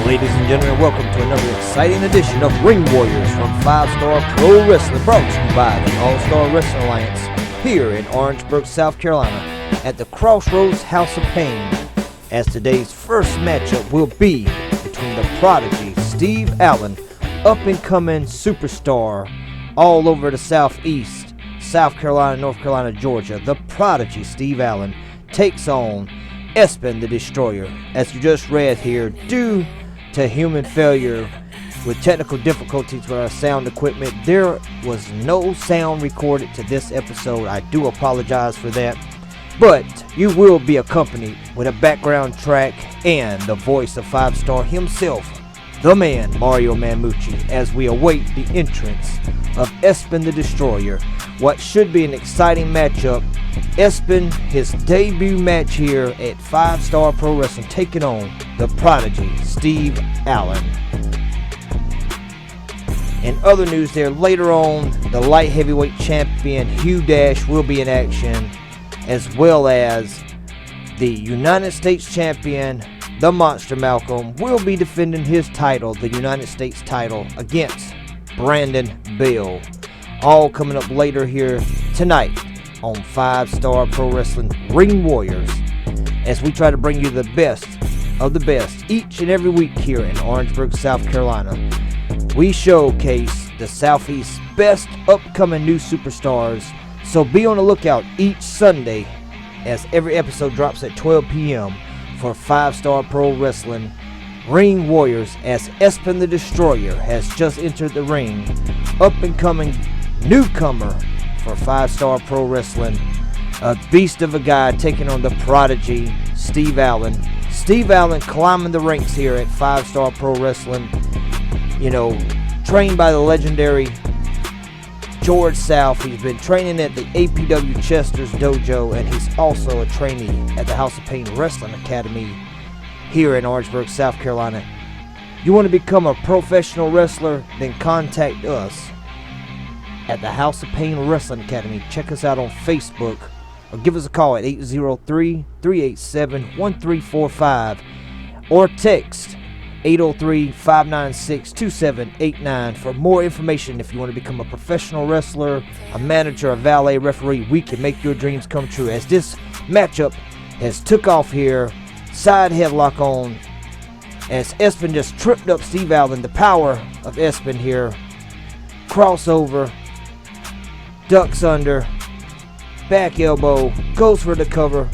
Ladies and gentlemen, welcome to another exciting edition of Ring Warriors from 5-Star Pro Wrestling, brought to you by the All-Star Wrestling Alliance here in Orangeburg, South Carolina at the Crossroads House of Pain, as today's first matchup will be between the prodigy Steve Allen, up-and-coming superstar all over the Southeast, South Carolina, North Carolina, Georgia. The prodigy Steve Allen takes on S2E2 the Destroyer. As you just read here, due to human failure with technical difficulties with our sound equipment, there was no sound recorded to this episode. I do apologize for that, but you will be accompanied with a background track and the voice of 5-Star himself, the man Mario Mamucci, as we await the entrance of S2E2 the Destroyer. What should be an exciting matchup. S2E2, his debut match here at 5-Star Pro Wrestling, taking on the prodigy Steve Allen. In other news there, later on, the light heavyweight champion Hugh Dash will be in action, as well as the United States champion, the Monster Malcolm, will be defending his title, the United States title, against Brandon Bell. All coming up later here tonight on 5-Star Pro Wrestling Ring Warriors, as we try to bring you the best of the best each and every week here in Orangeburg, South Carolina. We showcase the Southeast's best upcoming new superstars, so be on the lookout each Sunday as every episode drops at 12 p.m. for 5-Star Pro Wrestling Ring Warriors, as S2E2 the Destroyer has just entered the ring, up-and-coming newcomer for 5-Star Pro Wrestling, a beast of a guy taking on the prodigy Steve Allen. Steve Allen climbing the ranks here at 5-Star Pro Wrestling, you know, trained by the legendary George South. He's been training at the APW Chester's Dojo, and he's also a trainee at the House of Pain Wrestling Academy here in Orangeburg, South Carolina. You want to become a professional wrestler? Then contact us at the House of Pain Wrestling Academy. Check us out on Facebook, or give us a call at 803-387-1345, or text 803-596-2789 for more information. If you want to become a professional wrestler, a manager, a valet, referee, we can make your dreams come true. As this matchup has took off here, side headlock on, as S2E2 just tripped up Steve Allen. The power of S2E2 here, crossover, ducks under, back elbow, goes for the cover,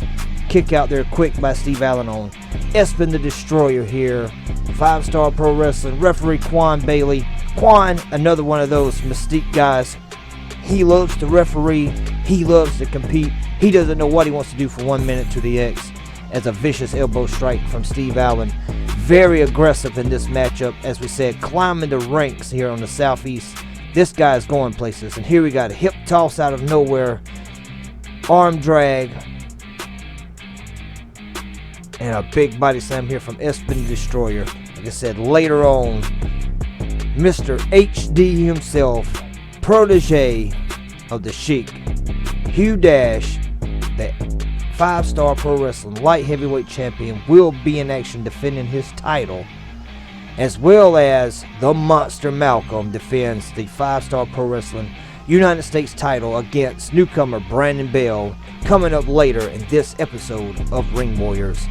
kick out there quick by Steve Allen on S2E2 the Destroyer here. 5-Star Pro Wrestling referee Quan Bailey. Quan, another one of those Mystique guys. He loves to referee, he loves to compete, he doesn't know what he wants to do from 1 minute to the X, as a vicious elbow strike from Steve Allen. Very aggressive in this matchup, as we said, climbing the ranks here on the Southeast. This guy's going places, and here we got a hip toss out of nowhere, arm drag, and a big body slam here from S2E2 the Destroyer. Like I said, later on, Mr. HD himself, protege of the Sheik, Hugh Dash, the 5-Star Pro Wrestling light heavyweight champion, will be in action defending his title, as well as the Monster Malcolm defends the 5-Star Pro Wrestling United States title against newcomer Brandon Bell, coming up later in this episode of Ring Warriors.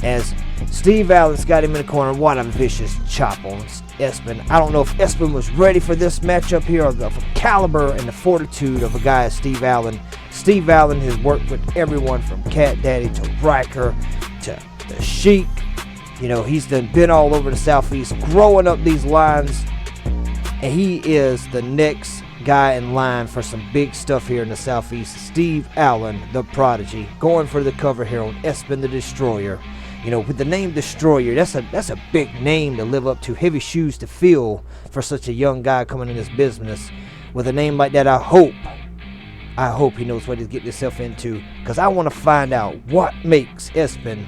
As Steve Allen's got him in the corner, what a vicious chop on S2E2. I don't know if S2E2 was ready for this matchup here, or the caliber and the fortitude of a guy as Steve Allen. Steve Allen has worked with everyone from Cat Daddy to Riker to the Sheik. You know, he's been all over the Southeast, growing up these lines, and he is the next guy in line for some big stuff here in the Southeast. Steve Allen, the prodigy, going for the cover here on S2E2 the Destroyer. You know, with the name Destroyer, that's a big name to live up to. Heavy shoes to fill for such a young guy coming in this business. With a name like that, I hope he knows what he's getting himself into, because I want to find out what makes S2E2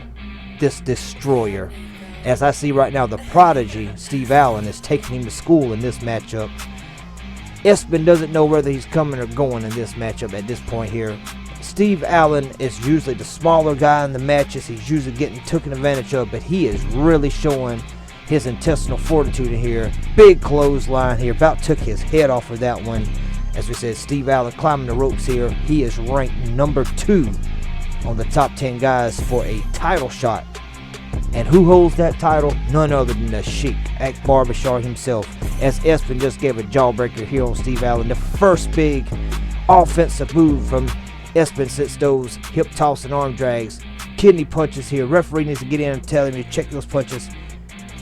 this Destroyer. As I see right now, the prodigy Steve Allen is taking him to school in this matchup. S2E2 doesn't know whether he's coming or going in this matchup at this point here. Steve Allen is usually the smaller guy in the matches. He's usually getting taken advantage of, but he is really showing his intestinal fortitude in here. Big clothesline here. About took his head off of that one. As we said, Steve Allen climbing the ropes here. He is ranked number 2 on the top 10 guys for a title shot. And who holds that title? None other than the Sheik, Akbar Bashar himself. As Espen just gave a jawbreaker here on Steve Allen. The first big offensive move from Espen since those hip toss and arm drags. Kidney punches here. Referee needs to get in and tell him to check those punches.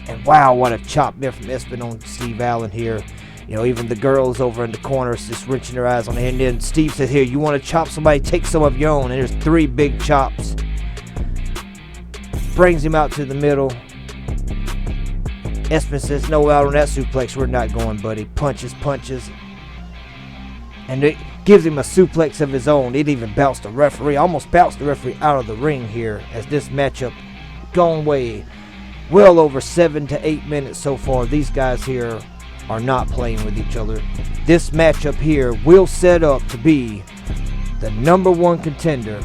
And wow, what a chop there from Espen on Steve Allen here. You know, even the girls over in the corners just wrenching their eyes on it. And then Steve says, here, you want to chop somebody, take some of your own. And there's 3 big chops. Brings him out to the middle. Espen says, no, out on that suplex, we're not going, buddy. Punches. And it gives him a suplex of his own. It even bounced the referee, almost bounced the referee out of the ring here, as this matchup gone way well over 7 to 8 minutes so far. These guys here are not playing with each other. This matchup here will set up to be the number 1 contender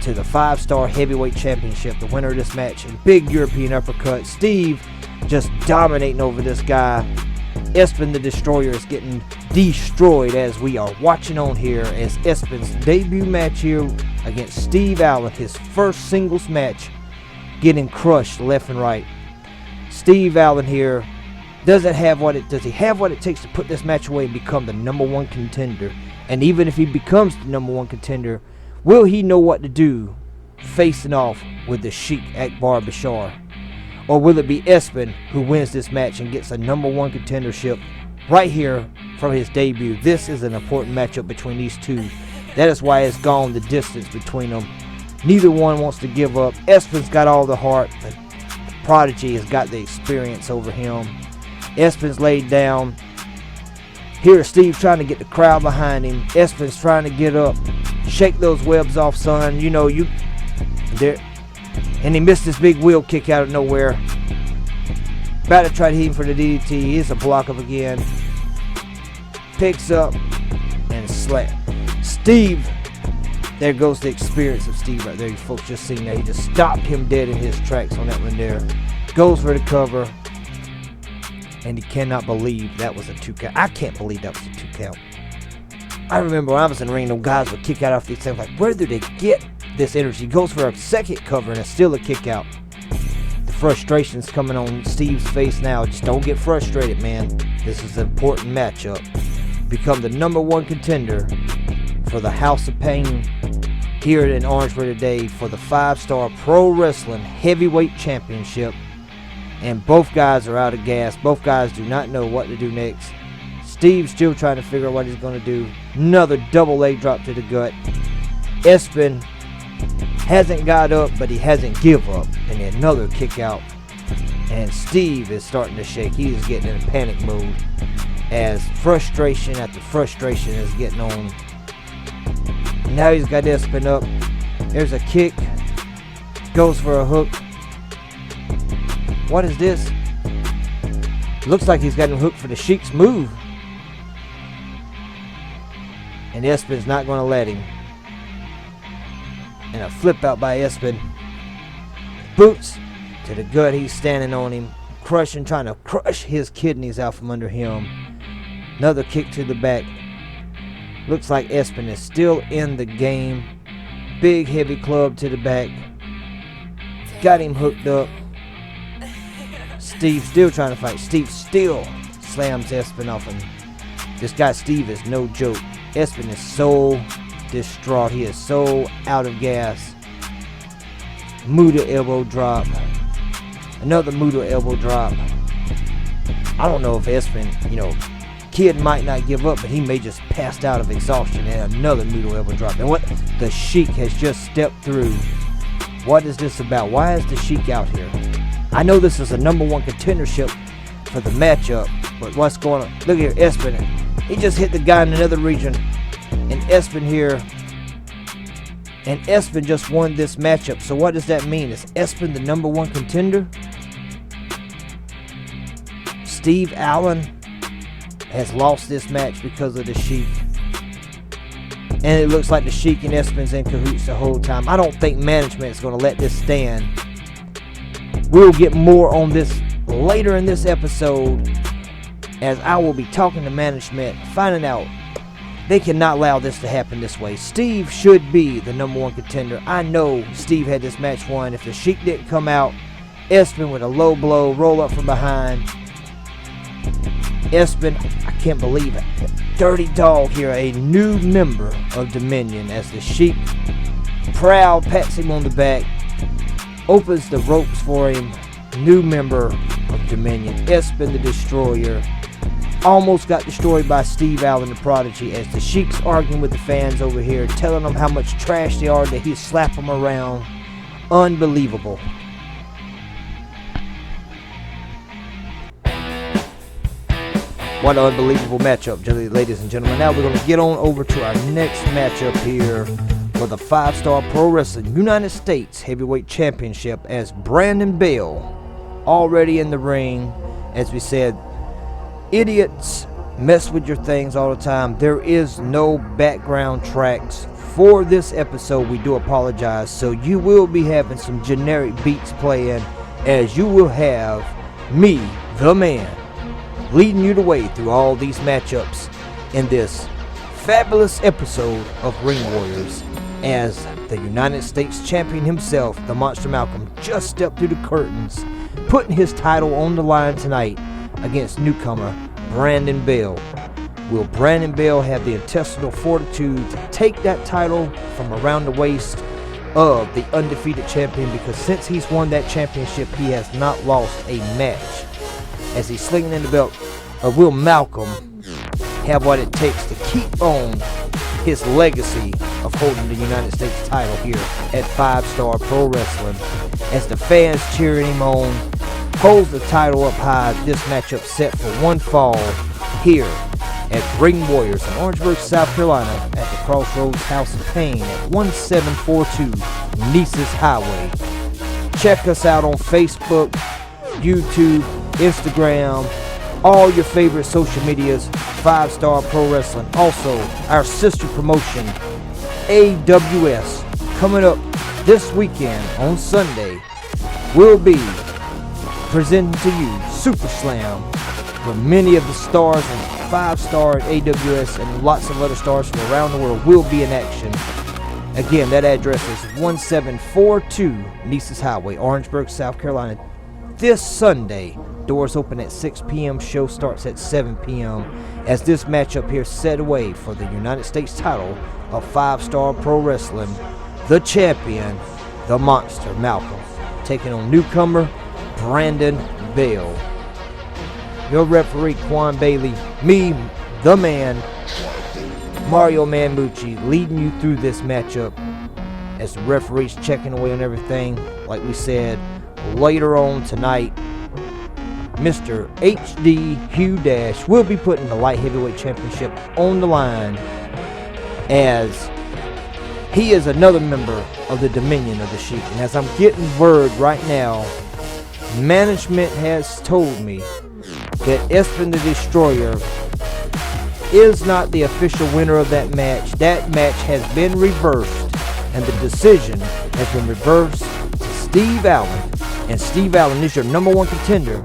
to the 5-star heavyweight championship. The winner of this match, a big European uppercut. Steve just dominating over this guy. Espen the Destroyer is getting destroyed as we are watching on here as Espen's debut match here against Steve Allen, his first singles match, getting crushed left and right. Steve Allen here does he have what it takes to put this match away and become the number 1 contender? And even if he becomes the number 1 contender, will he know what to do facing off with the Sheik Akbar Bashar? Or will it be Espen who wins this match and gets a number 1 contendership right here from his debut? This is an important matchup between these two. That is why it's gone the distance between them. Neither one wants to give up. Espen's got all the heart, but Prodigy has got the experience over him. Espen's laid down. Here's Steve trying to get the crowd behind him. Espen's trying to get up. Shake those webs off, son. You know, you there. And he missed this big wheel kick out of nowhere. About to try to hit him for the DDT. Here's a block up again. Picks up and slap. Steve. There goes the experience of Steve right there. You folks just seen that. He just stopped him dead in his tracks on that one there. Goes for the cover. And he cannot believe that was a 2 count. I can't believe that was a 2 count. I remember when I was in the ring, those guys would kick out off these things. Like, where did they get this energy? He goes for a second cover and it's still a kick out. The frustration's coming on Steve's face now. Just don't get frustrated, man. This is an important matchup. Become the number 1 contender for the House of Pain here in Orangeburg today for the 5-star Pro Wrestling Heavyweight Championship. And both guys are out of gas. Both guys do not know what to do next. Steve's still trying to figure out what he's going to do. Another double leg drop to the gut. Espen hasn't got up, but he hasn't give up. And another kick out. And Steve is starting to shake. He is getting in a panic mode as frustration after frustration is getting on. Now he's got Espen up. There's a kick. Goes for a hook. What is this? Looks like he's got him hooked for the Sheik's move. And Espen's not going to let him. And a flip out by Espen. Boots to the gut. He's standing on him. Crushing, trying to crush his kidneys out from under him. Another kick to the back. Looks like Espen is still in the game. Big heavy club to the back. Got him hooked up. Steve still trying to fight. Steve still slams Espen off him. This guy Steve is no joke. Espen is so distraught. He is so out of gas. Muda elbow drop. Another Muda elbow drop. I don't know if Espen, Kid might not give up, but he may just passed out of exhaustion. And another Muda elbow drop. And what the Sheik has just stepped through. What is this about? Why is the Sheik out here? I know this is a number 1 contendership for the matchup, but what's going on? Look here, Espen. He just hit the guy in another region. And Espen here. And Espen just won this matchup. So what does that mean? Is Espen the number 1 contender? Steve Allen has lost this match because of the Sheik. And it looks like the Sheik and Espen's in cahoots the whole time. I don't think management is going to let this stand. We'll get more on this later in this episode, as I will be talking to management, finding out they cannot allow this to happen this way. Steve should be the number one contender. I know Steve had this match won. If the Sheik didn't come out, Espen with a low blow, roll up from behind. Espen, I can't believe it. Dirty Dog here, a new member of Dominion, as the Sheik proud pats him on the back, opens the ropes for him. New member of Dominion, Espen the Destroyer, almost got destroyed by Steve Allen the Prodigy, as the Sheik's arguing with the fans over here, telling them how much trash they are, that he slap them around. Unbelievable. What an unbelievable matchup, ladies and gentlemen. Now we're going to get on over to our next matchup here for the 5-Star Pro Wrestling United States Heavyweight Championship, as Brandon Bell already in the ring. As we said, idiots mess with your things all the time. There is no background tracks for this episode. We do apologize. So you will be having some generic beats playing, as you will have me, the man, leading you the way through all these matchups in this fabulous episode of Ring Warriors, as the United States Champion himself, the Monster Malcolm, just stepped through the curtains, putting his title on the line tonight against newcomer Brandon Bell. Will Brandon Bell have the intestinal fortitude to take that title from around the waist of the undefeated champion? Because since he's won that championship, he has not lost a match. As he's slinging in the belt, or will Malcolm have what it takes to keep on his legacy of holding the United States title here at 5-Star Pro Wrestling? As the fans cheering him on, holds the title up high. This matchup set for one fall here at Ring Warriors in Orangeburg, South Carolina, at the Crossroads House of Pain at 1742 Nices Highway. Check us out on Facebook, YouTube, Instagram, all your favorite social medias, 5-Star Pro Wrestling. Also, our sister promotion, AWS, coming up this weekend on Sunday, will be presenting to you Super Slam, where many of the stars and 5-Star and AWS and lots of other stars from around the world will be in action. Again, that address is 1742 Nices Highway, Orangeburg, South Carolina. This Sunday, doors open at 6 p.m. Show starts at 7 p.m. as this matchup here set away for the United States title of 5-Star Pro Wrestling. The champion, the Monster Malcolm, taking on newcomer Brandon Bell. Your referee, Quan Bailey, me, the man, Mario Manmucci, leading you through this matchup as the referee's checking away on everything. Like we said, later on tonight, Mr. HD Hugh Dash will be putting the Light Heavyweight Championship on the line, as he is another member of the Dominion of the Sheik. And as I'm getting word right now, management has told me that Espen the Destroyer is not the official winner of that match. That match has been reversed, and the decision has been reversed to Steve Allen. And Steve Allen is your number one contender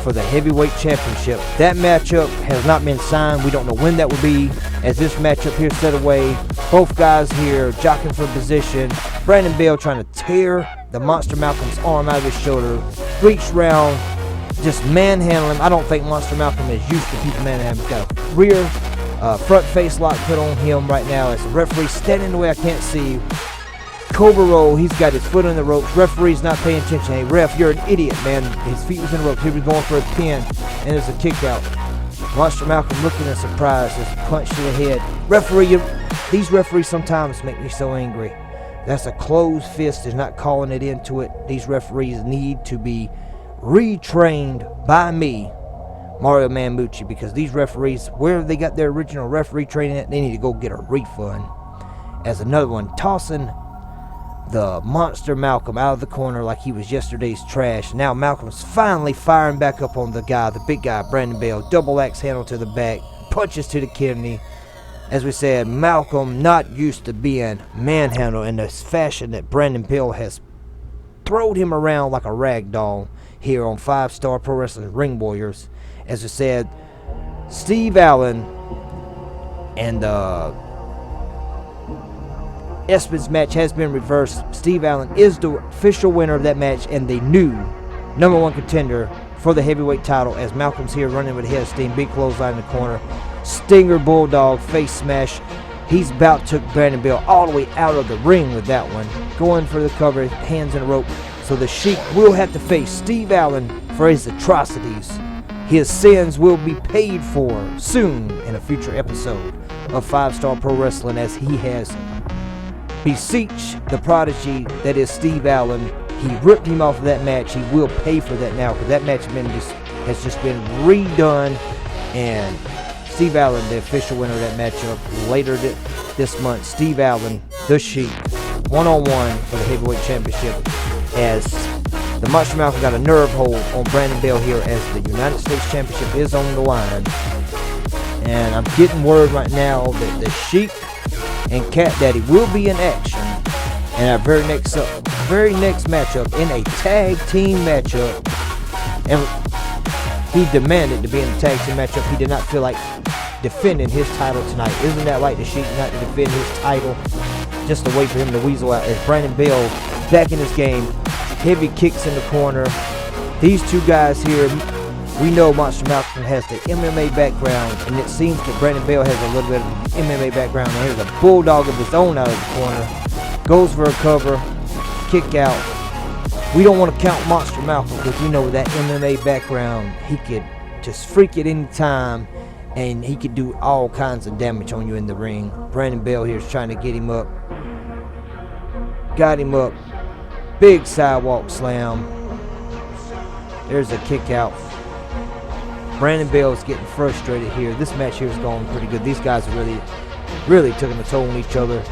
for the heavyweight championship. That matchup has not been signed. We don't know when that will be, as this matchup here set away. Both guys here jockeying for position. Brandon Bell trying to tear the Monster Malcolm's arm out of his shoulder. Reach round, just manhandle him. I don't think Monster Malcolm is used to people manhandling him. He's got a rear front face lock put on him right now, as the referee standing in the way. I can't see. Cobra roll, he's got his foot on the ropes. Referee's not paying attention. Hey, ref, you're an idiot, man. His feet was in the ropes. He was going for a pin, and there's a kick out. Monster Malcolm looking in surprise, just punch to the head. Referee, these referees sometimes make me so angry. That's a closed fist. They're not calling it into it. These referees need to be retrained by me, Mario Manmucci, because these referees, where they got their original referee training at, they need to go get a refund. As another one tossing the Monster Malcolm out of the corner like he was yesterday's trash. Now Malcolm's finally firing back up on the guy, the big guy, Brandon Bell. Double axe handle to the back, punches to the kidney. As we said, Malcolm not used to being manhandled in this fashion that Brandon Bell has thrown him around like a rag doll. here on 5-Star Pro Wrestling Ring Warriors. As I said, Steve Allen and Espin's match has been reversed. Steve Allen is the official winner of that match and the new #1 contender for the heavyweight title, as Malcolm's here running with a head of steam. Big clothesline in the corner. Stinger Bulldog face smash. He's about took Brandon Bell all the way out of the ring with that one. Going for the cover, hands in a rope. So the Sheik will have to face Steve Allen for his atrocities. His sins will be paid for soon in a future episode of 5-Star Pro Wrestling, as he has beseeched the prodigy that is Steve Allen. He ripped him off of that match. He will pay for that now, because that match has just been redone. And Steve Allen, the official winner of that matchup, later this month. Steve Allen, the Sheik, one-on-one for the heavyweight championship, as the Monster Malcolm got a nerve hold on Brandon Bell here, as the United States Championship is on the line. And I'm getting word right now that the Sheik and Cat Daddy will be in action in our very next matchup, in a tag team matchup. And he demanded to be in a tag team matchup. He did not feel like defending his title tonight. Isn't that like the Sheik not to defend his title? Just to wait for him to weasel out, as Brandon Bell back in his game. Heavy kicks in the corner. These two guys here, we know Monster Malcolm has the MMA background, and it seems that Brandon Bell has a little bit of MMA background. And here's a bulldog of his own out of the corner. Goes for a cover, kick out. We don't want to count Monster Malcolm, because we know that MMA background, he could just freak it any time, and he could do all kinds of damage on you in the ring. Brandon Bell here is trying to get him up. Got him up. Big sidewalk slam. There's a kick out. Brandon Bell is getting frustrated here. This match here is going pretty good. These guys are really taking a toll on each other.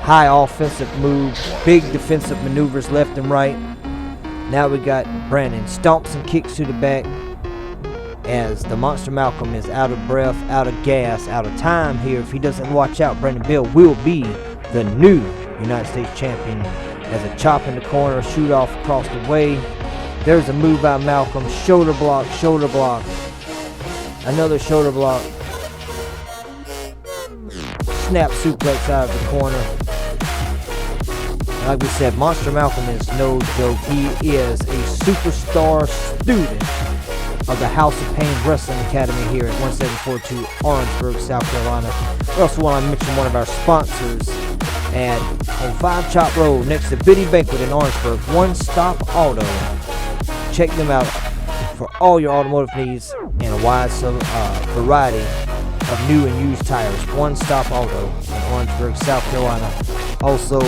High offensive moves, big defensive maneuvers left and right. Now we got Brandon stomps and kicks to the back, as the Monster Malcolm is out of breath, out of gas, out of time here. If he doesn't watch out, Brandon Bell will be the new United States champion. As a chop in the corner, shoot off across the way. There's a move by Malcolm. Shoulder block, shoulder block. Another shoulder block. Snap suplex out of the corner. Like we said, Monster Malcolm is no joke. He is a superstar student of the House of Pain Wrestling Academy here at 1742 Orangeburg, South Carolina. We also want to mention one of our sponsors on 5 Chop Road next to Biddy Banquet in Orangeburg, One Stop Auto. Check them out for all your automotive needs and a wide variety of new and used tires. One Stop Auto in Orangeburg, South Carolina. Also,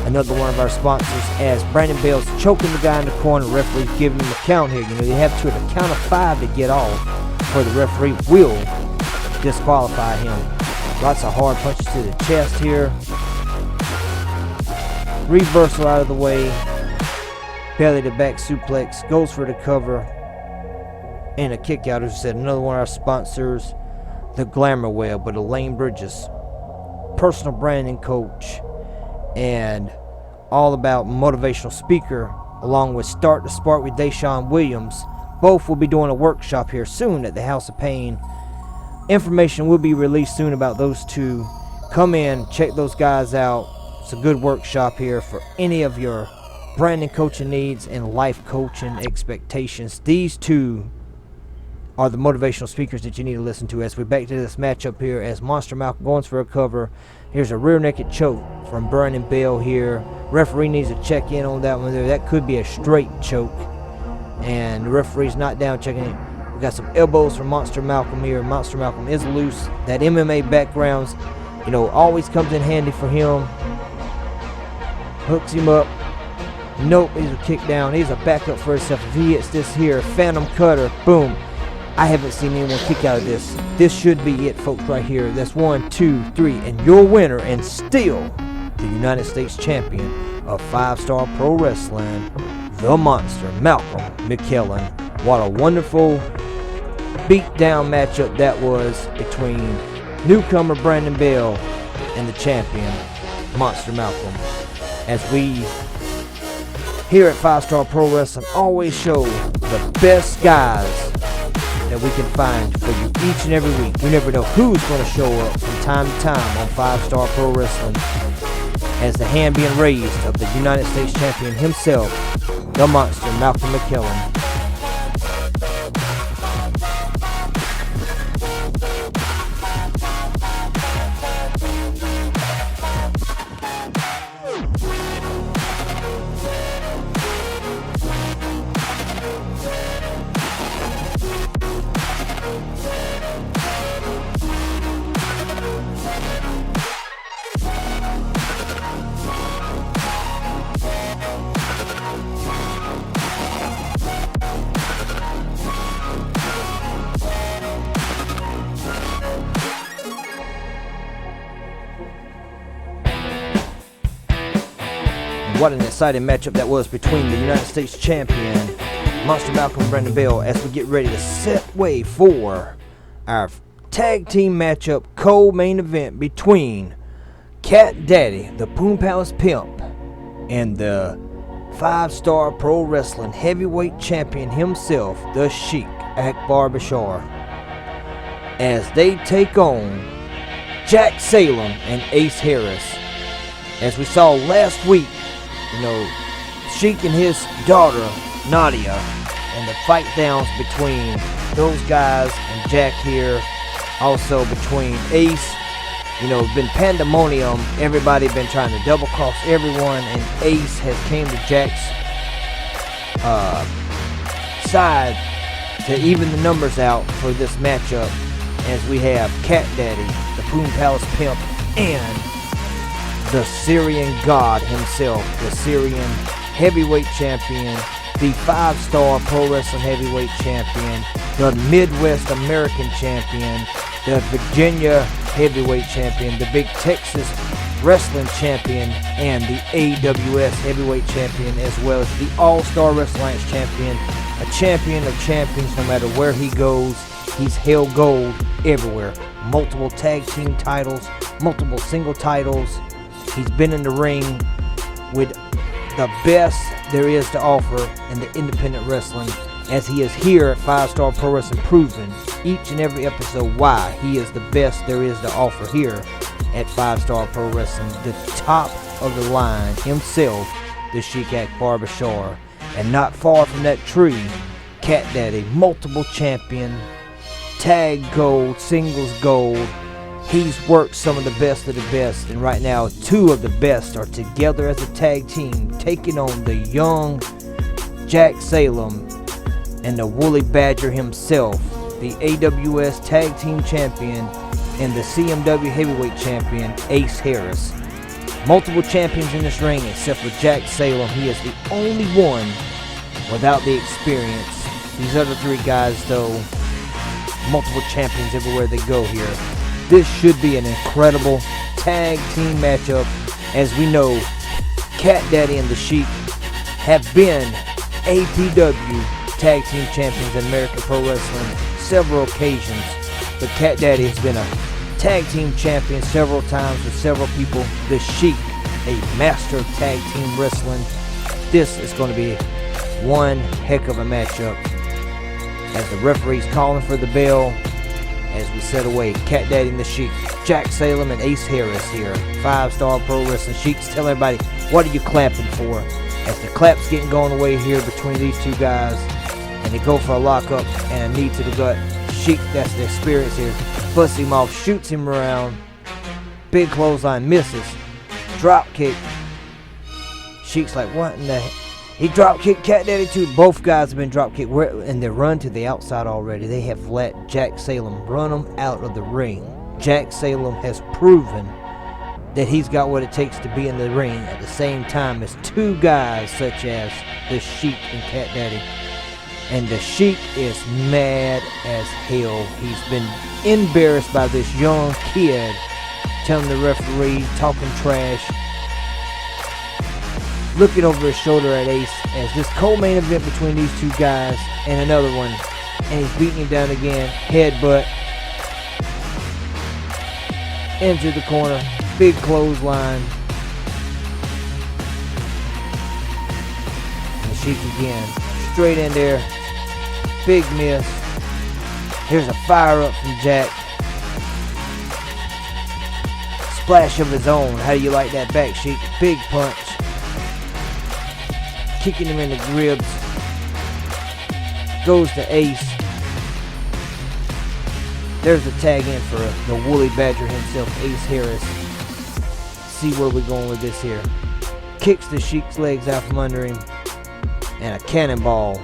another one of our sponsors, as Brandon Bell's choking the guy in the corner. The referee's giving him a count here. You know, they have to at the count of 5 to get off, or the referee will disqualify him. Lots of hard punches to the chest here. Reversal out of the way. Belly to back suplex. Goes for the cover. And a kick out. As I said, another one of our sponsors, the Glamour Web with Elaine Bridges, personal branding coach, and all about motivational speaker, along with Start to Spark with Deshaun Williams. Both will be doing a workshop here soon at the House of Pain. Information will be released soon about those two. Come in, check those guys out. It's a good workshop here for any of your branding coaching needs and life coaching expectations. These two are the motivational speakers that you need to listen to. As we back to this matchup here, as Monster Malcolm goes for a cover. Here's a rear naked choke from Brandon Bell here. Referee needs to check in on that one there. That could be a straight choke, and the referee's not down checking it. We got some elbows from Monster Malcolm here. Monster Malcolm is loose. That MMA background, you know, always comes in handy for him. Hooks him up. Nope, he's a kick down. He's a backup for himself. If he hits this here, Phantom Cutter, boom. I haven't seen anyone kick out of this. This should be it, folks, right here. That's 1, 2, 3, and your winner, and still the United States champion of 5-Star Pro Wrestling, the Monster, Malcolm McKellen. What a wonderful beat-down matchup that was between newcomer Brandon Bell and the champion, Monster Malcolm. As we here at 5-Star Pro Wrestling always show the best guys that we can find for you each and every week. We never know who's going to show up from time to time on 5-Star Pro Wrestling as the hand being raised of the United States Champion himself, the Monster, Malcolm McKellen. What an exciting matchup that was between the United States Champion, Monster Malcolm Brandon Bell, as we get ready to set way for our tag team matchup co-main event between Cat Daddy, the Poon Palace Pimp, and the 5-Star Pro Wrestling Heavyweight Champion himself, the Sheik, Akbar Bashar, as they take on Jack Salem and Ace Harris. As we saw last week, Sheik and his daughter, Nadia, and the fight downs between those guys and Jack here. Also between Ace, been pandemonium. Everybody been trying to double cross everyone, and Ace has came to Jack's side to even the numbers out for this matchup, as we have Cat Daddy, the Poon Palace Pimp, and the Syrian God himself, the Syrian Heavyweight Champion, the 5-Star Pro Wrestling Heavyweight Champion, the Midwest American Champion, the Virginia Heavyweight Champion, the Big Texas Wrestling Champion, and the AWS Heavyweight Champion, as well as the All-Star Wrestling Alliance Champion, a champion of champions. No matter where he goes, he's held gold everywhere. Multiple tag team titles, multiple single titles. He's been in the ring with the best there is to offer in the independent wrestling, as he is here at 5-Star Pro Wrestling, proving each and every episode why he is the best there is to offer here at 5-Star Pro Wrestling. The top of the line himself, the Sheik Akbar Bashar, and not far from that tree, Cat Daddy, multiple champion, tag gold, singles gold. He's worked some of the best, and right now two of the best are together as a tag team, taking on the young Jack Salem and the Woolly Badger himself, the AWS Tag Team Champion and the CMW Heavyweight Champion, Ace Harris. Multiple champions in this ring except for Jack Salem. He is the only one without the experience. These other three guys, though, multiple champions everywhere they go here. This should be an incredible tag team matchup, as we know Cat Daddy and the Sheik have been APW Tag Team Champions in American Pro Wrestling several occasions, but Cat Daddy has been a tag team champion several times with several people. The Sheik, a master of tag team wrestling. This is going to be one heck of a matchup, as the referee's calling for the bell. As we set away, Cat Daddy and the Sheik, Jack Salem and Ace Harris here, 5-Star Pro Wrestling. Sheik's telling everybody, what are you clapping for? As the clap's getting going away here between these two guys, and they go for a lockup and a knee to the gut. Sheik, that's the experience here, busts him off, shoots him around, big clothesline, misses, drop kick. Sheik's like, what in the heck? He drop kicked Cat Daddy too. Both guys have been drop kicked, and they're run to the outside already. They have let Jack Salem run them out of the ring. Jack Salem has proven that he's got what it takes to be in the ring at the same time as two guys such as the Sheik and Cat Daddy. And the Sheik is mad as hell. He's been embarrassed by this young kid telling the referee, talking trash, looking over his shoulder at Ace, as this co-main event between these two guys and another one, and he's beating him down again. Headbutt into the corner, big clothesline. Sheik again. Straight in there. Big miss. Here's a fire up from Jack. Splash of his own. How do you like that back, Sheik? Big punch. Kicking him in the ribs. Goes to Ace. There's a tag in for the Woolly Badger himself, Ace Harris. See where we're going with this here. Kicks the Sheik's legs out from under him. And a cannonball.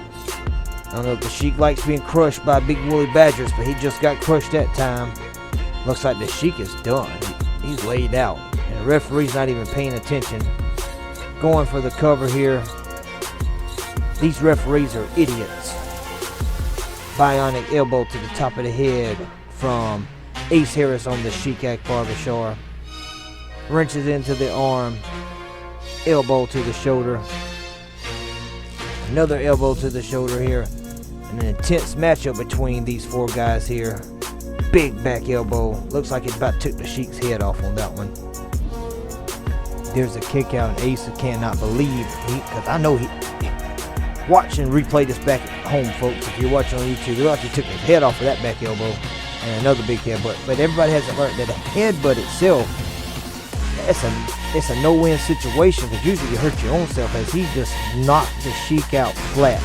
I don't know if the Sheik likes being crushed by big Woolly Badgers, but he just got crushed that time. Looks like the Sheik is done. He's laid out. And the referee's not even paying attention. Going for the cover here. These referees are idiots. Bionic elbow to the top of the head from Ace Harris on the Sheik Barbashar. Wrenches into the arm. Elbow to the shoulder. Another elbow to the shoulder here. An intense matchup between these four guys here. Big back elbow. Looks like it about took the Sheik's head off on that one. There's a kick out, and Ace cannot believe, because I know he watch and replay this back at home, folks. If you're watching on YouTube, they actually took his head off of that back elbow and another big headbutt. But everybody hasn't learned that a headbutt itself, it's a no-win situation, because usually you hurt your own self, as he just knocked the Sheik out flat.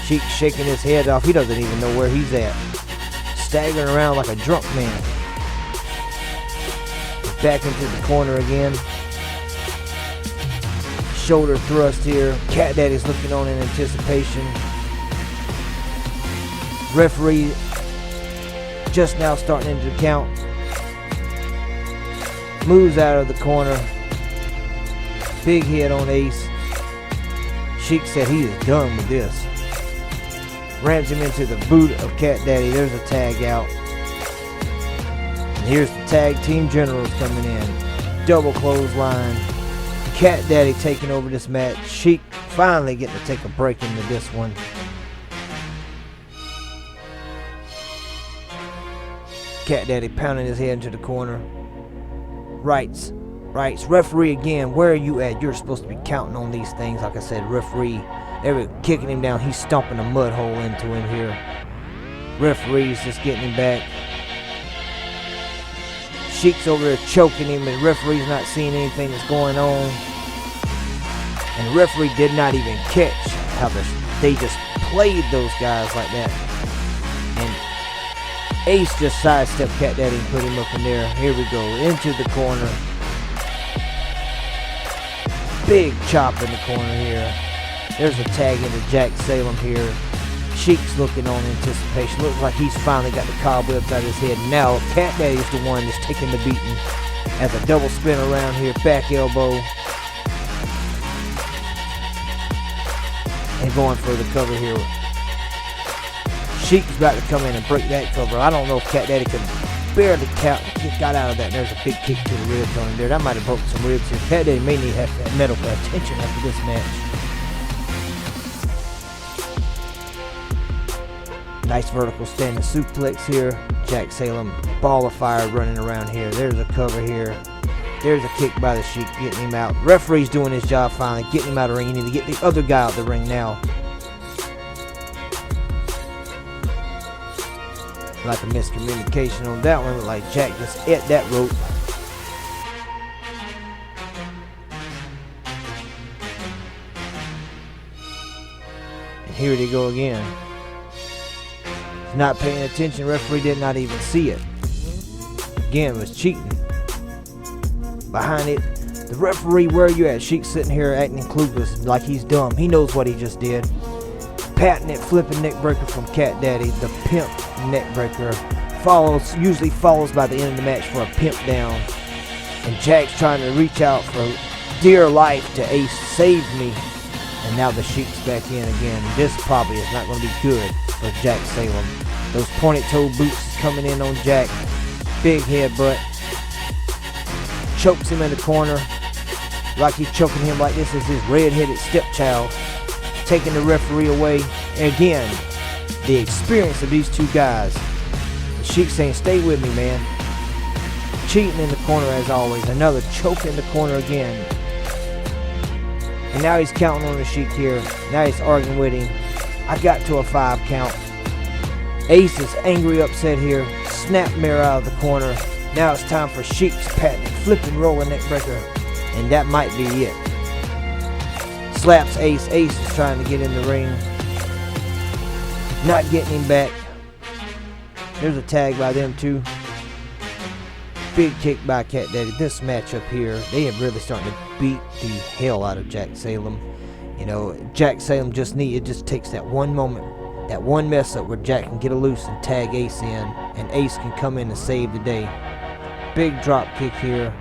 Sheik shaking his head off. He doesn't even know where he's at. Staggering around like a drunk man. Back into the corner again. Shoulder thrust here. Cat Daddy's looking on in anticipation. Referee just now starting into the count. Moves out of the corner. Big hit on Ace. Sheik said he is done with this. Rams him into the boot of Cat Daddy. There's a tag out. And here's the tag team generals coming in. Double clothesline. Cat Daddy taking over this match. Sheik finally getting to take a break into this one. Cat Daddy pounding his head into the corner. Rights. Referee again. Where are you at? You're supposed to be counting on these things. Like I said, referee. They were kicking him down. He's stomping a mud hole into him here. Referee's just getting him back. Sheik's over there choking him, and referee's not seeing anything that's going on. And the referee did not even catch how they just played those guys like that. And Ace just sidestepped Cat Daddy and put him up in there. Here we go, into the corner. Big chop in the corner here. There's a tag into Jack Salem here. Sheik's looking on anticipation. Looks like he's finally got the cobwebs out of his head. Now Cat Daddy's the one that's taking the beating. As a double spin around here. Back elbow. And going for the cover here. Sheik's about to come in and break that cover. I don't know if Cat Daddy could barely got out of that. There's a big kick to the ribs on him there. That might have broken some ribs here. Cat Daddy may need to have medical attention after this match. Nice vertical standing suplex here. Jack Salem, ball of fire running around here. There's a cover here. There's a kick by the Sheik, getting him out. Referee's doing his job finally, getting him out of the ring. You need to get the other guy out of the ring now. Like a miscommunication on that one. Like Jack just ate that rope. And here they go again. Not paying attention. Referee did not even see it. Again, was cheating. Behind it, the referee, where are you at? Sheik sitting here acting clueless, like he's dumb. He knows what he just did. Patented flipping neck breaker from Cat Daddy. The pimp neck breaker usually follows by the end of the match for a pimp down. And Jack's trying to reach out for dear life to Ace, save me. And now the Sheik's back in again. This probably is not going to be good for Jack Salem. Those pointed toe boots coming in on Jack. Big headbutt. Chokes him in the corner. Like he's choking him like this is his red-headed stepchild. Taking the referee away. And again, the experience of these two guys. The Sheik saying, stay with me, man. Cheating in the corner as always. Another choke in the corner again. And now he's counting on the Sheik here. Now he's arguing with him. I got to a 5 count. Ace is angry, upset here. Snap mirror out of the corner. Now it's time for Sheik's patented flipping rolling neck breaker. And that might be it. Slaps Ace. Ace is trying to get in the ring. Not getting him back. There's a tag by them too. Big kick by Cat Daddy. This matchup here, they are really starting to beat the hell out of Jack Salem. You know, Jack Salem it just takes that one moment, that one mess up where Jack can get a loose and tag Ace in, and Ace can come in and save the day. Big drop kick here.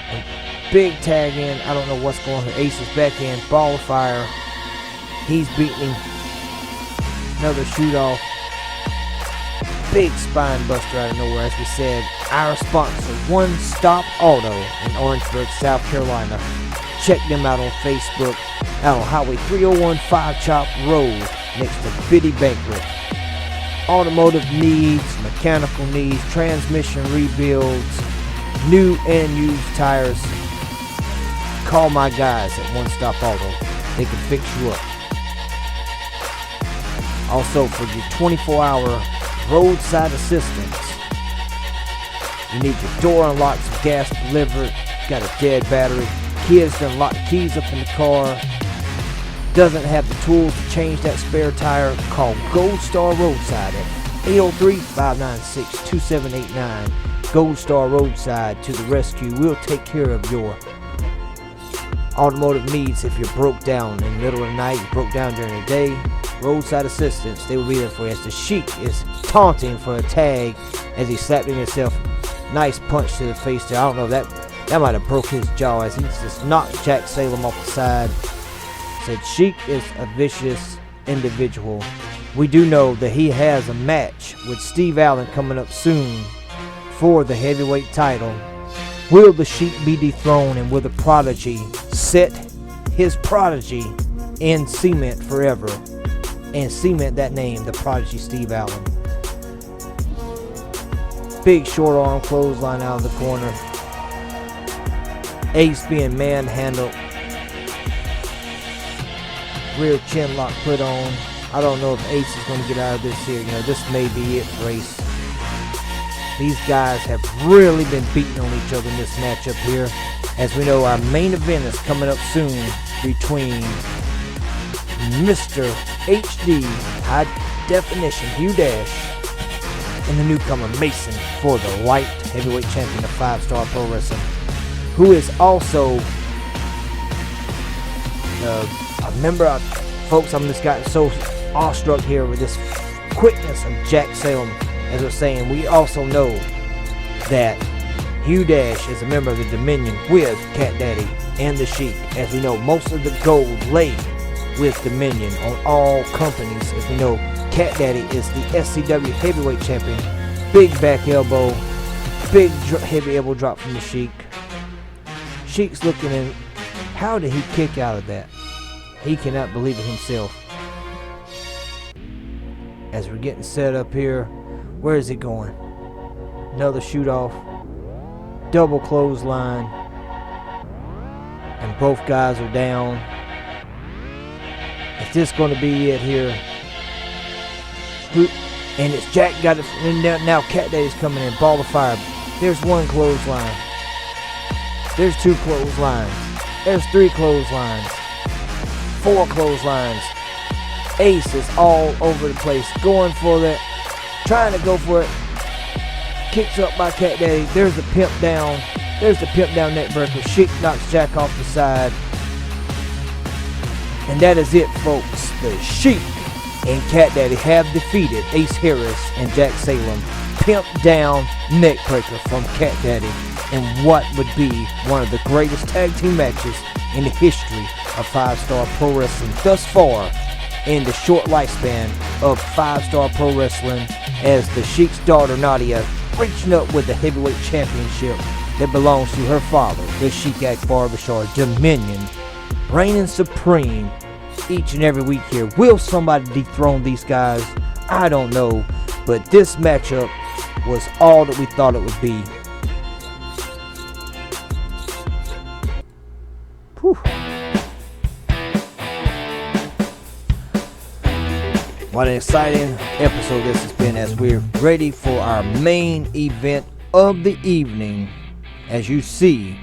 And big tag in. I don't know what's going on here. Ace is back in. Ball of fire. He's beating him. Another shoot off. Big spine buster out of nowhere. As we said, our sponsor, One Stop Auto in Orangeburg, South Carolina. Check them out on Facebook, out on Highway 301 Five Chop Road next to Biddy Banquet. Automotive needs, mechanical needs, transmission rebuilds, new and used tires. Call my guys at One Stop Auto. They can fix you up. Also, for your 24-hour roadside assistance, you need your door unlocked, some gas delivered, got a dead battery, kids done lock the keys up in the car, doesn't have the tools to change that spare tire, call Gold Star Roadside at 803-596-2789. Gold Star Roadside to the rescue. We'll take care of your automotive needs. If you're broke down in the middle of the night, you broke down during the day, roadside assistance, they will be there for you. As the Sheik is taunting for a tag as he slapped him himself. Nice punch to the face there. I don't know, that might have broke his jaw as he just knocked Jack Salem off the side. Said Sheik is a vicious individual. We do know that he has a match with Steve Allen coming up soon for the heavyweight title. Will the Sheik be dethroned, and will the Prodigy set his prodigy in cement forever and cement that name, the Prodigy Steve Allen? Big short arm clothesline out of the corner. Ace being manhandled. Rear chin lock put on. I don't know if Ace is going to get out of this here. You know, this may be it for Ace. These guys have really been beating on each other in this matchup here. As we know, our main event is coming up soon between Mr. HD High Definition Hugh Dash and the newcomer Mason for the light heavyweight champion of 5-Star Pro Wrestling, who is also a member of, folks, I'm just gotten so awestruck here with this quickness of Jack Salem. As we're saying, we also know that Hugh Dash is a member of the Dominion with Cat Daddy and the Sheik. As we know, most of the gold lay with Dominion on all companies. As we know, Cat Daddy is the SCW heavyweight champion. Big back elbow, big heavy elbow drop from the Sheik. Sheik's looking in. How did he kick out of that? He cannot believe it himself. As we're getting set up here, where is he going? Another shoot off. Double clothesline. And both guys are down. Is this going to be it here? And it's Jack got it. And now Cat Daddy's coming in. Ball of fire. There's one clothesline. There's two clotheslines. There's three clotheslines. Four clotheslines. Ace is all over the place. Going for that. Trying to go for it. Kicks up by Cat Daddy. There's the pimp down. There's the pimp down neck breaker. Sheik knocks Jack off the side. And that is it, folks. The Sheik and Cat Daddy have defeated Ace Harris and Jack Salem. Pimp down neck breaker from Cat Daddy. And what would be one of the greatest tag team matches in the history of 5-Star Pro Wrestling thus far in the short lifespan of 5-Star Pro Wrestling, as the Sheik's daughter Nadia reaching up with the heavyweight championship that belongs to her father, the Sheik Akbar Bashar. Dominion reigning supreme each and every week here. Will somebody dethrone these guys? I don't know, but this matchup was all that we thought it would be. Whew. What an exciting episode this has been as we're ready for our main event of the evening. As you see,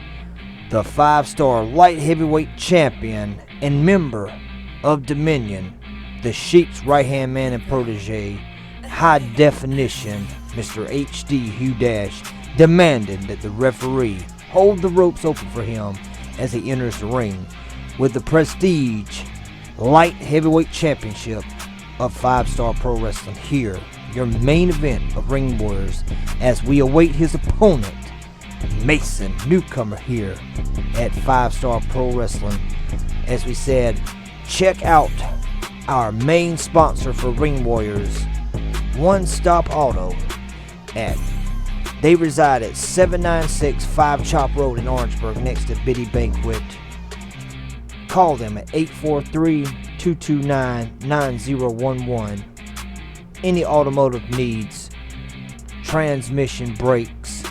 the 5-star light heavyweight champion and member of Dominion, the Sheik's right-hand man and protege, High Definition, Mr. HD Hugh Dash, demanding that the referee hold the ropes open for him as he enters the ring with the prestige light heavyweight championship of 5-Star Pro Wrestling. Here, your main event of Ring Warriors, as we await his opponent, Mason, newcomer here at 5-Star Pro Wrestling. As we said, check out our main sponsor for Ring Warriors, One Stop Auto. They reside at 796 5 Chop Road in Orangeburg, next to Biddy Banquet. Call them at 843-229-9011. Any automotive needs, transmission, brakes,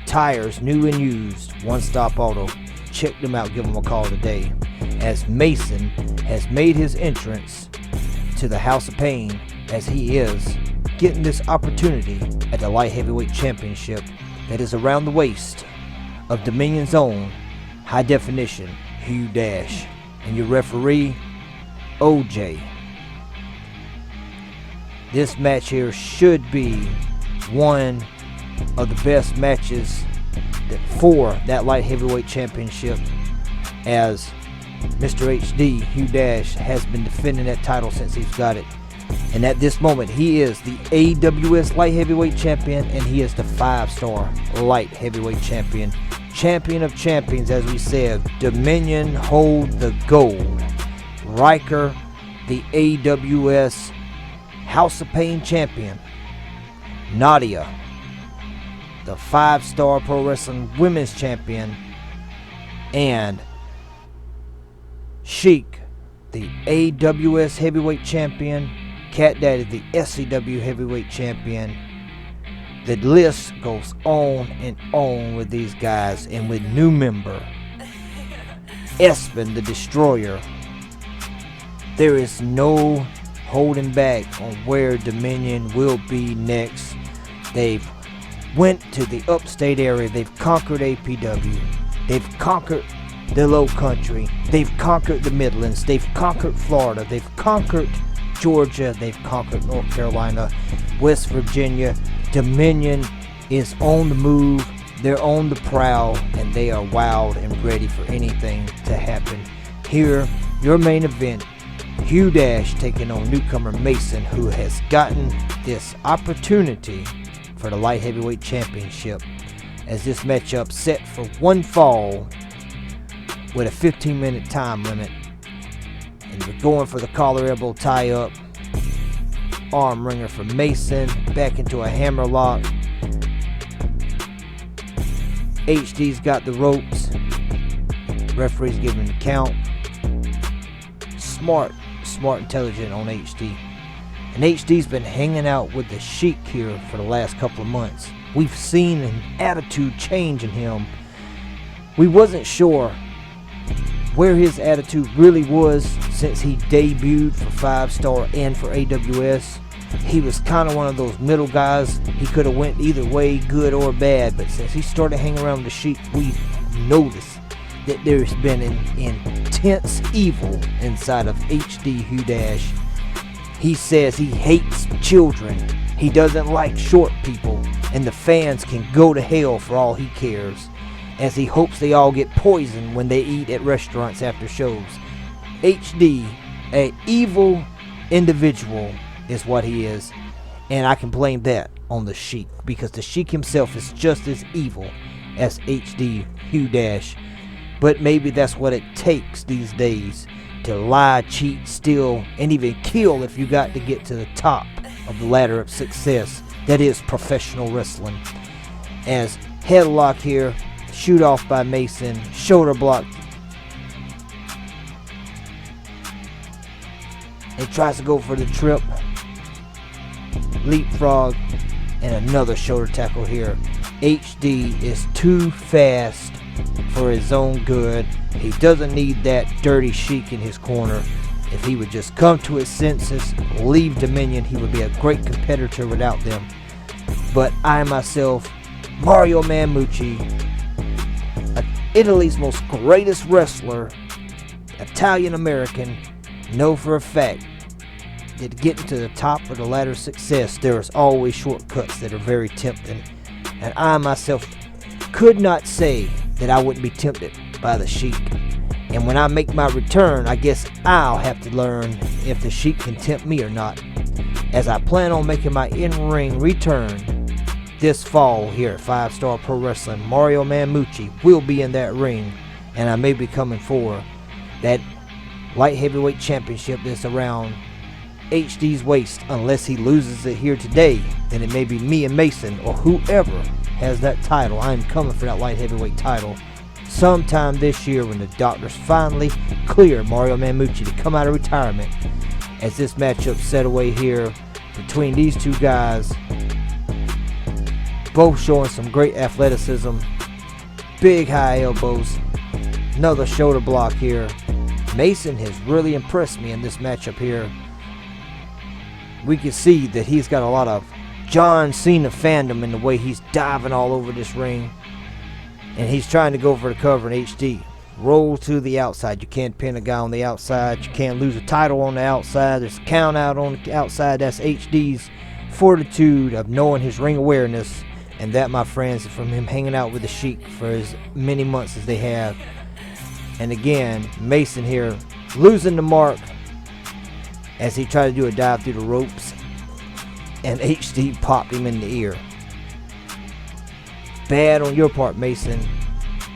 tires, new and used, One Stop Auto. Check them out, give them a call today. As Mason has made his entrance to the House of Pain, as he is getting this opportunity at the Light Heavyweight Championship that is around the waist of Dominion's own High Definition Hugh Dash, and your referee, OJ. This match here should be one of the best matches for that Light Heavyweight Championship, as Mr. HD Hugh Dash has been defending that title since he's got it. And at this moment, he is the AWS Light Heavyweight Champion, and he is the 5-Star Light Heavyweight Champion. Champion of champions, as we said. Dominion hold the gold. Riker, the AWS House of Pain Champion. Nadia, the 5-Star Pro Wrestling Women's Champion. And Sheik, the AWS Heavyweight Champion. Cat Daddy, the SCW Heavyweight Champion. The list goes on and on with these guys, and with new member Espen the Destroyer. There is no holding back on where Dominion will be next. They've went to the upstate area. They've conquered APW. They've conquered the Low Country. They've conquered the Midlands. They've conquered Florida. They've conquered Georgia. They've conquered North Carolina, West Virginia. Dominion is on the move. They're on the prowl, and they are wild and ready for anything to happen. Here, your main event, Hugh Dash taking on newcomer Mason, who has gotten this opportunity for the Light Heavyweight Championship, as this matchup set for one fall with a 15-minute time limit. And we're going for the collar elbow tie up. Arm wringer for Mason. Back into a hammer lock. HD's got the ropes. Referee's giving the count. Smart, intelligent on HD. And HD's been hanging out with the Sheik here for the last couple of months. We've seen an attitude change in him. We wasn't sure where his attitude really was since he debuted for 5-Star and for AWS. He was kind of one of those middle guys. He could have went either way, good or bad, but since he started hanging around with the Sheik, we've noticed that there's been an intense evil inside of HD Hugh Dash. He says he hates children. He doesn't like short people, and the fans can go to hell for all he cares, as he hopes they all get poisoned when they eat at restaurants after shows. HD, an evil individual is what he is, and I can blame that on the Sheik, because the Sheik himself is just as evil as HD Hugh Dash. But maybe that's what it takes these days, to lie, cheat, steal, and even kill if you got to get to the top of the ladder of success that is professional wrestling. As headlock here, shoot off by Mason, shoulder block. He tries to go for the trip, leapfrog, and another shoulder tackle here. HD is too fast for his own good. He doesn't need that dirty Sheik in his corner. If he would just come to his senses, leave Dominion, he would be a great competitor without them. But I myself, Mario Mamucci, Italy's most greatest wrestler, Italian-American, know for a fact that getting to the top of the ladder of success, there is always shortcuts that are very tempting. And I myself could not say that I wouldn't be tempted by the Sheik. And when I make my return, I guess I'll have to learn if the Sheik can tempt me or not, as I plan on making my in-ring return this fall here at 5 Star Pro Wrestling. Mario Mamucci will be in that ring, and I may be coming for that light heavyweight championship that's around HD's waist. Unless he loses it here today, then it may be me and Mason or whoever has that title. I'm coming for that light heavyweight title sometime this year when the doctors finally clear Mario Mamucci to come out of retirement, as this matchup set away here between these two guys, both showing some great athleticism, big high elbows, another shoulder block here. Mason has really impressed me in this matchup here. We can see that he's got a lot of John Cena fandom in the way he's diving all over this ring. And he's trying to go for the cover in HD. Roll to the outside. You can't pin a guy on the outside. You can't lose a title on the outside. There's a count out on the outside. That's HD's fortitude of knowing his ring awareness. And that, my friends, is from him hanging out with the Sheik for as many months as they have. And again, Mason here losing the mark as he tried to do a dive through the ropes. And HD popped him in the ear. Bad on your part, Mason.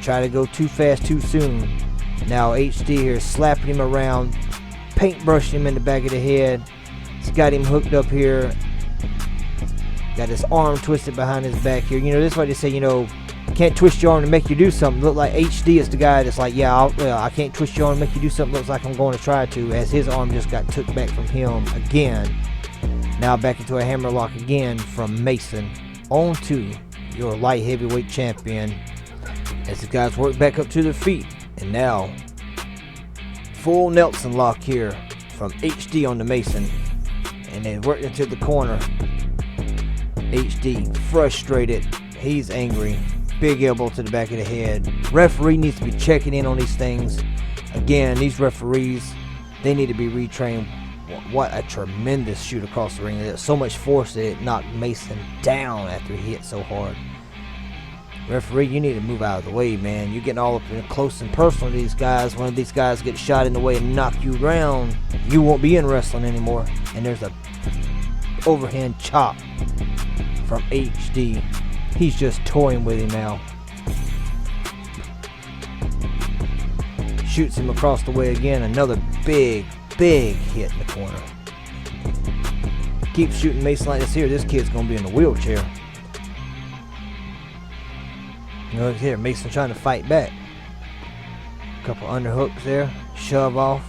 Try to go too fast too soon. Now HD here slapping him around, paintbrushing him in the back of the head. He's got him hooked up here. Got his arm twisted behind his back here. You know, this is why they say, you know, can't twist your arm to make you do something. Look like HD is the guy that's like, yeah, I can't twist your arm to make you do something. Looks like I'm going to try to, as his arm just got took back from him again. Now back into a hammerlock again from Mason. On to your light heavyweight champion, as the guys work back up to their feet. And now full Nelson lock here from HD on the Mason, and they work into the corner. HD frustrated, he's angry, big elbow to the back of the head. Referee needs to be checking in on these things. Again, these referees, they need to be retrained. What a tremendous shoot across the ring. There's so much force that it knocked Mason down after he hit so hard. Referee, you need to move out of the way, man. You're getting all up in close and personal to these guys. One of these guys gets shot in the way and knock you around, you won't be in wrestling anymore. And there's a overhand chop from HD. He's just toying with him now. Shoots him across the way again. Another big hit in the corner. Keep shooting Mason like this here. This kid's gonna be in the wheelchair. You know, here Mason trying to fight back. Couple underhooks there. Shove off.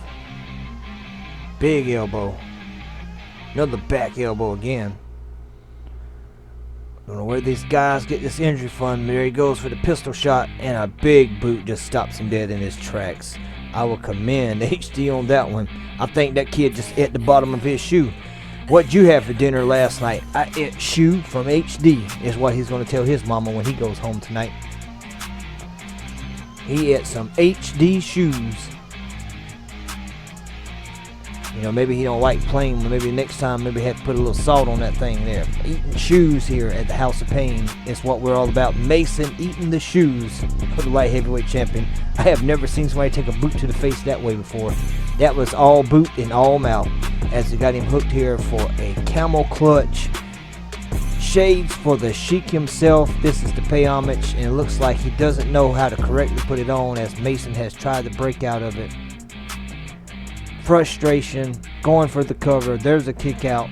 Big elbow. Another back elbow again. Don't know where these guys get this injury from. There he goes for the pistol shot, and a big boot just stops him dead in his tracks. I will commend HD on that one. I think that kid just ate the bottom of his shoe. What'd you have for dinner last night? I ate shoe from HD, is what he's going to tell his mama when he goes home tonight. He ate some HD shoes. You know, maybe he don't like plain, but maybe next time maybe have to put a little salt on that thing there. Eating shoes here at the House of Pain is what we're all about. Mason eating the shoes of the light heavyweight champion. I have never seen somebody take a boot to the face that way before. That was all boot and all mouth, as they got him hooked here for a camel clutch. Shades for the Sheik himself. This is to pay homage, and it looks like he doesn't know how to correctly put it on, as Mason has tried to break out of it. Frustration, going for the cover. There's a kick out.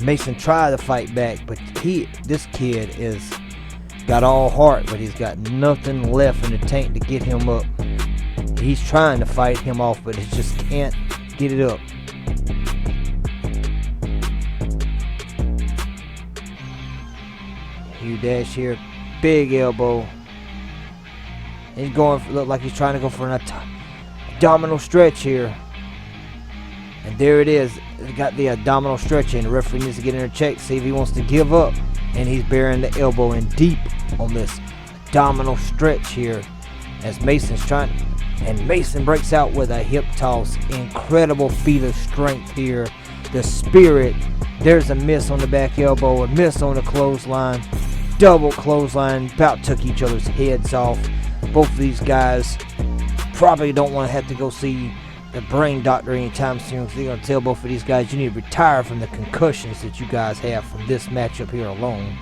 Mason tried to fight back, but this kid is got all heart, but he's got nothing left in the tank to get him up. He's trying to fight him off, but he just can't get it up. Huge dash here, big elbow. He's going for, look like he's trying to go for an abdominal stretch here. And there it is. He got the abdominal stretch in. The referee needs to get in there, check, see if he wants to give up. And he's burying the elbow in deep on this abdominal stretch here as Mason's trying. And Mason breaks out with a hip toss. Incredible feat of strength here. The spirit. There's a miss on the back elbow, a miss on the clothesline. Double clothesline. About took each other's heads off. Both of these guys probably don't want to have to go see the brain doctor anytime soon, because they're going to tell both of these guys you need to retire from the concussions that you guys have from this matchup here alone.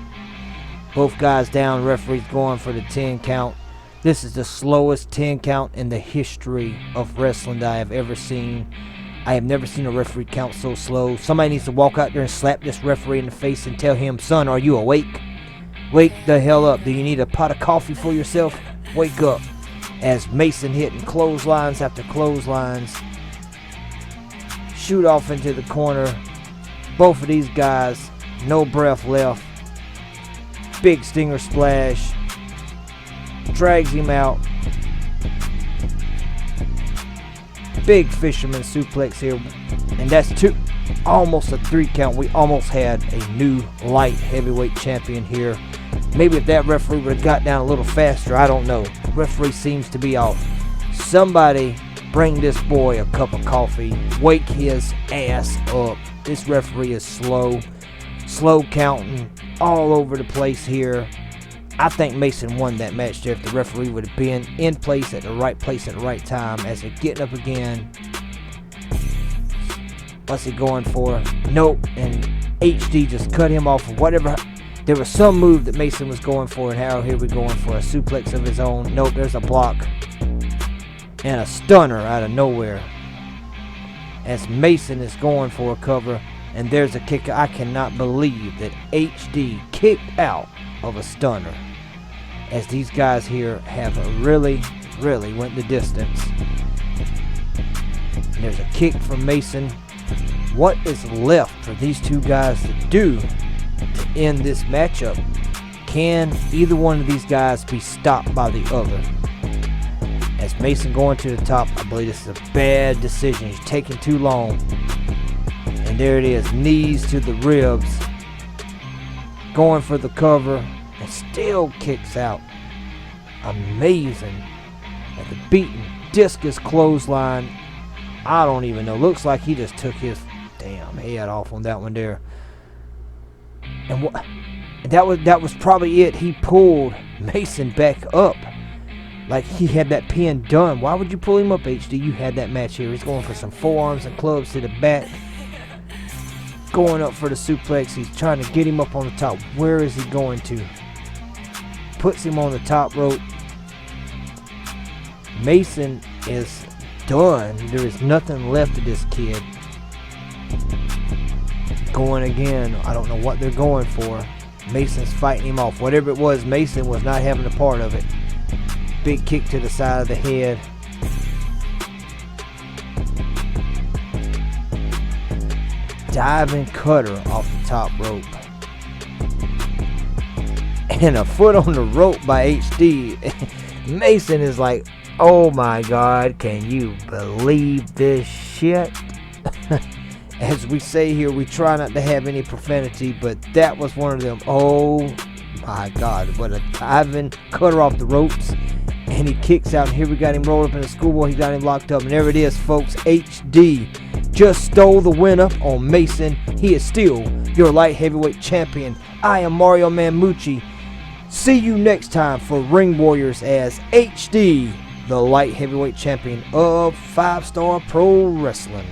Both guys down, referee's going for the 10 count. This is the slowest 10 count in the history of wrestling that I have ever seen. I have never seen a referee count so slow. Somebody needs to walk out there and slap this referee in the face and tell him, son, are you awake? Wake the hell up. Do you need a pot of coffee for yourself? Wake up. As Mason hitting clotheslines after clotheslines. Shoot off into the corner. Both of these guys, no breath left. Big stinger splash. Drags him out. Big fisherman suplex here. And that's almost a 3 count. We almost had a new light heavyweight champion here. Maybe if that referee would have got down a little faster, I don't know. Referee seems to be off. Somebody bring this boy a cup of coffee. Wake his ass up. This referee is slow. Slow counting all over the place here. I think Mason won that match there if the referee would have been in place at the right time. As they're getting up again. What's he going for? Nope. And HD just cut him off of whatever. There was some move that Mason was going for, and Harold here we're going for a suplex of his own. Nope, there's a block. And a stunner out of nowhere. As Mason is going for a cover, and there's a kick. I cannot believe that HD kicked out of a stunner. As these guys here have really went the distance. And there's a kick from Mason. What is left for these two guys to do to end this matchup? Can either one of these guys be stopped by the other? As Mason going to the top, I believe this is a bad decision. He's taking too long. And there it is, knees to the ribs. Going for the cover and still kicks out. Amazing. At the beaten discus clothesline. I don't even know. Looks like he just took his damn head off on that one there. And that was probably it. He pulled Mason back up. Like he had that pin done. Why would you pull him up, HD? You had that match here. He's going for some forearms and clubs to the back. Going up for the suplex. He's trying to get him up on the top. Where is he going to? Puts him on the top rope. Mason is done. There is nothing left of this kid. Going again. I don't know what they're going for. Mason's fighting him off. Whatever it was, Mason was not having a part of it. Big kick to the side of the head. Diving cutter off the top rope. And a foot on the rope by HD. Mason is like, oh my God, can you believe this shit? As we say here, we try not to have any profanity, but that was one of them. Oh my God, what a diving cutter off the ropes. And he kicks out, and here we got him rolled up in the schoolboy. He got him locked up, and there it is, folks. HD just stole the win up on Mason. He is still your light heavyweight champion. I am Mario Mamucci. See you next time for Ring Warriors as HD, the light heavyweight champion of 5-Star Pro Wrestling.